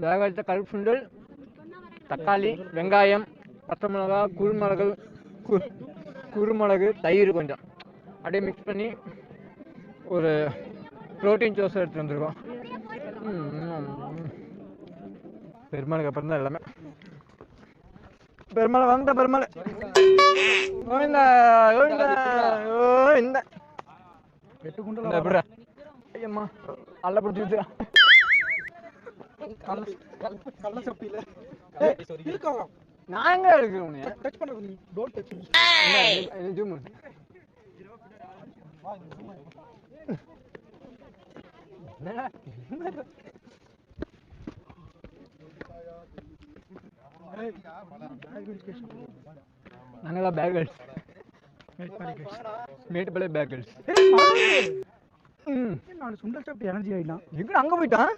வேக வைத்த கருப்பு சுண்டல், தக்காளி, வெங்காயம், பச்சை மிளகா, குருமிளகு, தயிர் கொஞ்சம் அப்படியே மிக்ஸ் பண்ணி ஒரு ப்ரோட்டீன் சோஸ் எடுத்துட்டு வந்துருக்கோம். பெருமாளுக்கு அப்புறம் தான் எல்லாமே. பெருமாள் வந்த பெருமாள் ஐயம்மா அல்ல பிடிச்சி நாங்க நாங்கதான் பேகல்ஸ், மேட்டுப்பாளைய பேகல்ஸ். சுண்டல் சாப்பிட்டு எனர்ஜி ஆயிட்டான். எங்க அங்க போயிட்டான்?